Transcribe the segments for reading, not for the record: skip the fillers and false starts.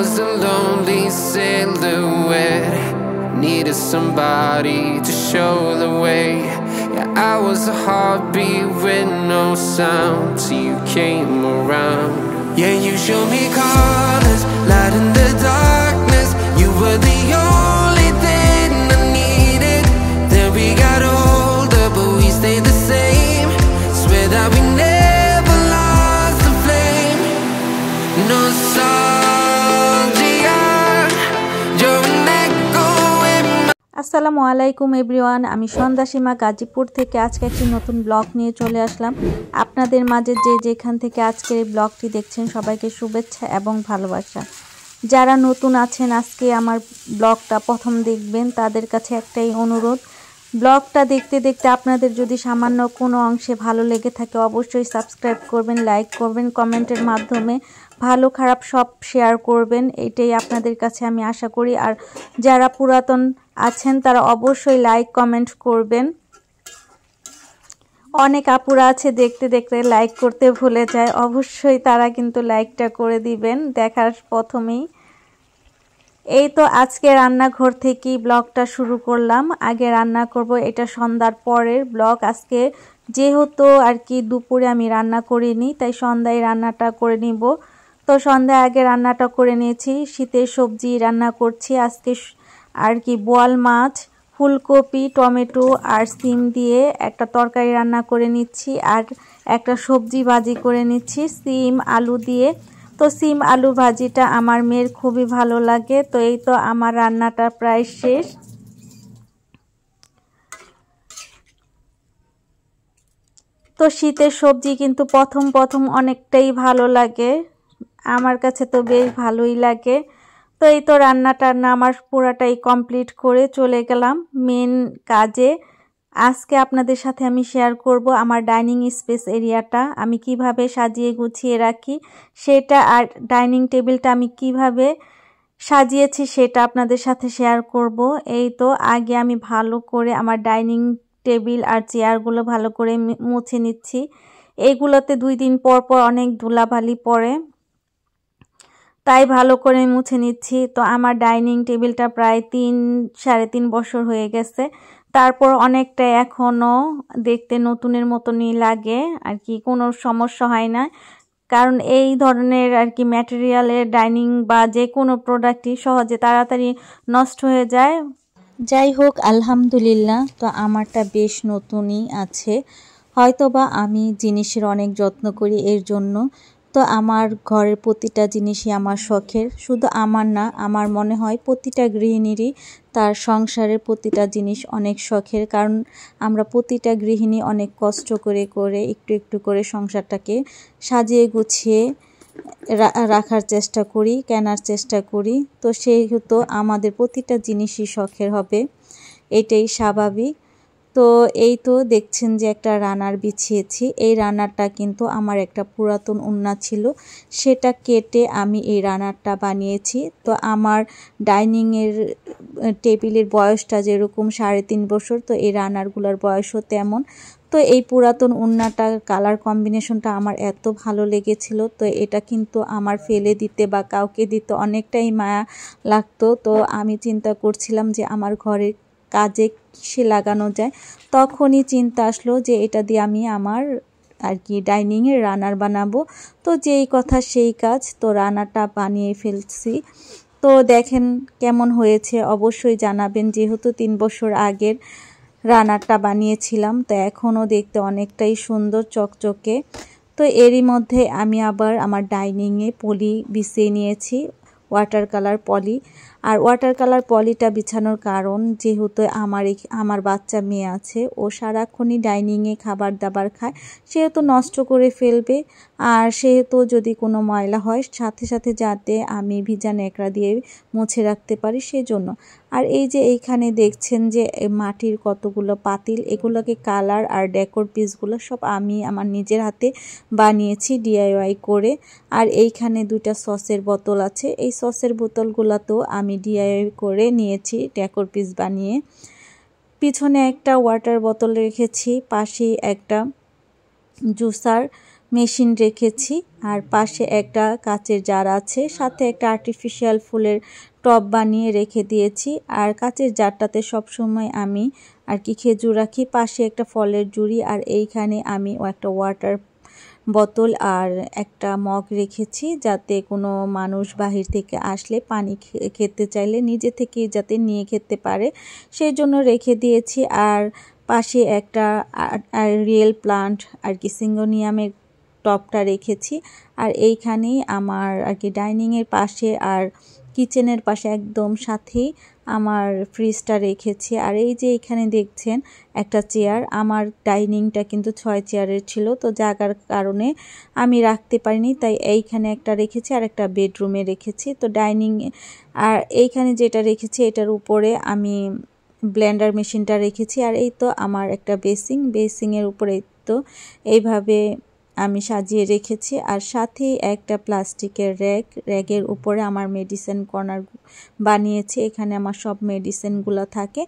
was a lonely silhouette, needed somebody to show the way. Yeah, I was a heartbeat with no sound till you came around. Yeah, you showed me colors, light in the darkness. You were the only thing I needed. Then we got older, but we stayed the same. Swear that we never lost the flame. Nostalgia, you're an echo in my... আসসালামু আলাইকুম everyone, আমি সন্ধ্যা সীমা গাজীপুর থেকে আজকে একটি নতুন blog নিয়ে চলে আসলাম আপনাদের মাঝে। যেখান থেকে আজকের এই ব্লগটি দেখছেন সবাইকে শুভেচ্ছা এবং ভালোবাসা। যারা নতুন আছেন আজকে আমার ব্লগটা প্রথম দেখবেন তাদের কাছে একটাই অনুরোধ, ব্লগটা দেখতে দেখতে আপনাদের যদি সামান্য কোনো অংশে ভালো লেগে থাকে অবশ্যই সাবস্ক্রাইব করবেন, লাইক করবেন, কমেন্টের মাধ্যমে ভালো খারাপ সব শেয়ার করবেন, এটাই আপনাদের কাছে আমি আশা করি। আর যারা পুরাতন আছেন তারা অবশ্যই লাইক কমেন্ট করবেন। অনেক আপুরা আছে দেখতে দেখতে লাইক করতে ভুলে যায়, অবশ্যই তারা কিন্তু লাইকটা করে দিবেন দেখার প্রথমেই। এই তো আজকে রান্নাঘর থেকেই ব্লগটা শুরু করলাম। আগে রান্না করব, এটা সন্ধ্যার পরের ব্লগ। আজকে যেহেতু আর কি দুপুরে আমি রান্না করিনি তাই সন্ধ্যায় রান্নাটা করে নিব। তো সন্ধ্যায় আগে রান্নাটা করে নিয়েছি, শীতের সবজি রান্না করছি আজকে আর কি বোয়াল মাছ, ফুলকপি, টমেটো আর সিম দিয়ে একটা তরকারি রান্না করে নিচ্ছি আর একটা সবজি ভাজি করে নিচ্ছি সিম আলু দিয়ে। তো সিম আলু ভাজিটা আমার মেয়ের খুবই ভালো লাগে। তো এই তো আমার রান্নাটা প্রায় শেষ। তো শীতের সবজি কিন্তু প্রথম অনেকটাই ভালো লাগে, আমার কাছে তো বেশ ভালোই লাগে। তো এই তো রান্নাটা আমার পুরাটাই কমপ্লিট করে চলে গেলাম মেন কাজে। আজকে আপনাদের সাথে আমি শেয়ার করব আমার ডাইনিং স্পেস এরিয়াটা আমি কিভাবে সাজিয়ে গুছিয়ে রাখি সেটা, আর ডাইনিং টেবিলটা আমি কিভাবে সাজিয়েছি সেটা আপনাদের সাথে শেয়ার করব। এই তো আগে আমি ভালো করে আমার ডাইনিং টেবিল আর চেয়ারগুলো ভালো করে মুছে নিচ্ছি। এইগুলোতে 2 দিন পর পর অনেক ধুলাবালি পড়ে, তাই ভালো করে মুছে নিচ্ছি। তো আমার ডাইনিং টেবিলটা প্রায় 3-3.5 বছর হয়ে গেছে, তারপর অনেকটা এখনও দেখতে নতুনের মতনই লাগে আর কি, কোনো সমস্যা হয় না। কারণ এই ধরনের আর কি ম্যাটেরিয়ালের ডাইনিং বা যে কোনো প্রোডাক্টই সহজে তাড়াতাড়ি নষ্ট হয়ে যায়। যাই হোক আলহামদুলিল্লাহ, তো আমারটা বেশ নতুনই আছে। হয়তোবা আমি জিনিসের অনেক যত্ন করি এর জন্য। তো আমার ঘরের প্রতিটা জিনিসই আমার শখের, শুধু আমার না, আমার মনে হয় প্রতিটা গৃহিণীরই তার সংসারের প্রতিটা জিনিস অনেক শখের। কারণ আমরা প্রতিটা গৃহিণী অনেক কষ্ট করে একটু একটু করে সংসারটাকে সাজিয়ে গুছিয়ে রাখার চেষ্টা করি, কেনার চেষ্টা করি। তো সেহেতু আমাদের প্রতিটা জিনিসই শখের হবে, এটাই স্বাভাবিক। তো এই তো দেখছেন যে একটা রানার বিছিয়েছি। এই রানারটা কিন্তু আমার একটা পুরাতন ওড়না ছিল, সেটা কেটে আমি এই রানারটা বানিয়েছি। তো আমার ডাইনিংয়ের টেবিলের বয়সটা যেরকম 3.5 বছর, তো এই রানারগুলোর বয়সও তেমন। তো এই পুরাতন ওড়নাটার কালার কম্বিনেশনটা আমার এত ভালো লেগেছিল, তো এটা কিন্তু আমার ফেলে দিতে বা কাউকে দিতে অনেকটাই মায়া লাগতো। তো আমি চিন্তা করছিলাম যে আমার ঘরের কাজে কিসে লাগানো যায়, তখনই চিন্তা আসলো যে এটা দিয়ে আমি আমার আর কি ডাইনিংয়ের রানার বানাবো। তো যেই কথা সেই কাজ, তো রানারটা বানিয়ে ফেলছি। তো দেখেন কেমন হয়েছে অবশ্যই জানাবেন, যেহেতু 3 বছর আগের রানারটা বানিয়েছিলাম। তো এখনও দেখতে অনেকটাই সুন্দর চকচকে। তো এরই মধ্যে আমি আবার আমার ডাইনিংয়ে পলি বিছিয়ে নিয়েছি, ওয়াটার কালার পলি। আর ওয়াটার কালার পলিটা বিছানোর কারণ, যেহেতু আমার বাচ্চা মেয়ে আছে, ও সারাক্ষণই ডাইনিংয়ে খাবার দাবার খায়, সেহেতু নষ্ট করে ফেলবে। আর সেহেতু যদি কোনো ময়লা হয় সাথে সাথে যাতে আমি ভিজা ন্যাকড়া দিয়ে মুছে রাখতে পারি সেজন্য। আর এই যে এইখানে দেখছেন যে মাটির কতগুলো পাতিল, এগুলোকে কালার আর ডেকোর পিসগুলো সব আমি আমার নিজের হাতে বানিয়েছি DIY করে। আর এইখানে 2টা সসের বোতল আছে, এই সসের বোতলগুলোতেও আমি DIY করে নিয়েছি ডেকোর পিস বানিয়ে। পিছনে একটা ওয়াটার বোতল রেখেছি, পাশেই একটা জুসার। মেশিন রেখেছি আর পাশে একটা কাচের জার আছে, সাথে একটা আর্টিফিশিয়াল ফুলের টব বানিয়ে রেখে দিয়েছি। আর কাচের জারটাতে সবসময় আমি আর কি খেজুর রাখি, পাশে একটা ফলের ঝুড়ি, আর এইখানে আমি একটা ওয়াটার বোতল আর একটা মগ রেখেছি, যাতে কোনো মানুষ বাহির থেকে আসলে পানি খেতে চাইলে নিজে থেকে যাতে নিয়ে খেতে পারে সেই জন্য রেখে দিয়েছি। আর পাশে একটা রিয়েল প্লান্ট আর কি সিঙ্গোনিয়ামের টপটা রেখেছি। আর এইখানেই আমার আর কি ডাইনিংয়ের পাশে আর কিচেনের পাশে একদম সাথেই আমার ফ্রিজটা রেখেছি। আর এই যে এখানে দেখছেন একটা চেয়ার, আমার ডাইনিংটা কিন্তু 6 চেয়ারের ছিল, তো জায়গার কারণে আমি রাখতে পারিনি, তাই এইখানে একটা রেখেছি আর একটা বেডরুমে রেখেছি। তো ডাইনিং আর এইখানে যেটা রেখেছি এটার উপরে আমি ব্লেন্ডার মেশিনটা রেখেছি। আর এই তো আমার একটা বেসিংয়ের উপরে তো এইভাবে আমি সাজিয়ে রেখেছি। আর সাথে একটা প্লাস্টিকের র্যাগের উপরে আমার মেডিসিন কর্নার বানিয়েছি, এখানে আমার সব মেডিসিনগুলো থাকে।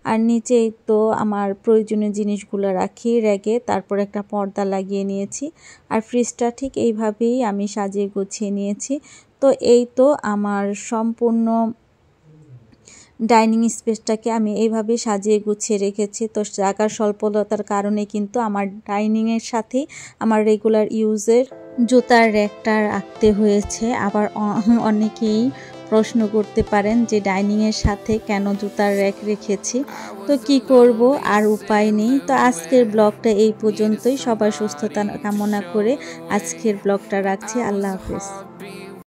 আর নিচে তো আমার প্রয়োজনীয় জিনিসগুলো রাখি র্যাগে, তারপর একটা পর্দা লাগিয়ে নিয়েছি। আর ফ্রিজটা ঠিক এইভাবেই আমি সাজিয়ে গুছিয়ে নিয়েছি। তো এই তো আমার সম্পূর্ণ ডাইনিং স্পেসটাকে আমি এইভাবে সাজিয়ে গুছিয়ে রেখেছি। তো জায়গার স্বল্পতার কারণে কিন্তু আমার ডাইনিংয়ের সাথে আমার রেগুলার ইউজের জুতার র্যাকটা রাখতে হয়েছে। আবার অনেকেই প্রশ্ন করতে পারেন যে ডাইনিংয়ের সাথে কেন জুতার র্যাক রেখেছি, তো কি করব, আর উপায় নেই। তো আজকের ব্লগটা এই পর্যন্তই, সবার সুস্থতা কামনা করে আজকের ব্লগটা রাখছি। আল্লাহ হাফেজ।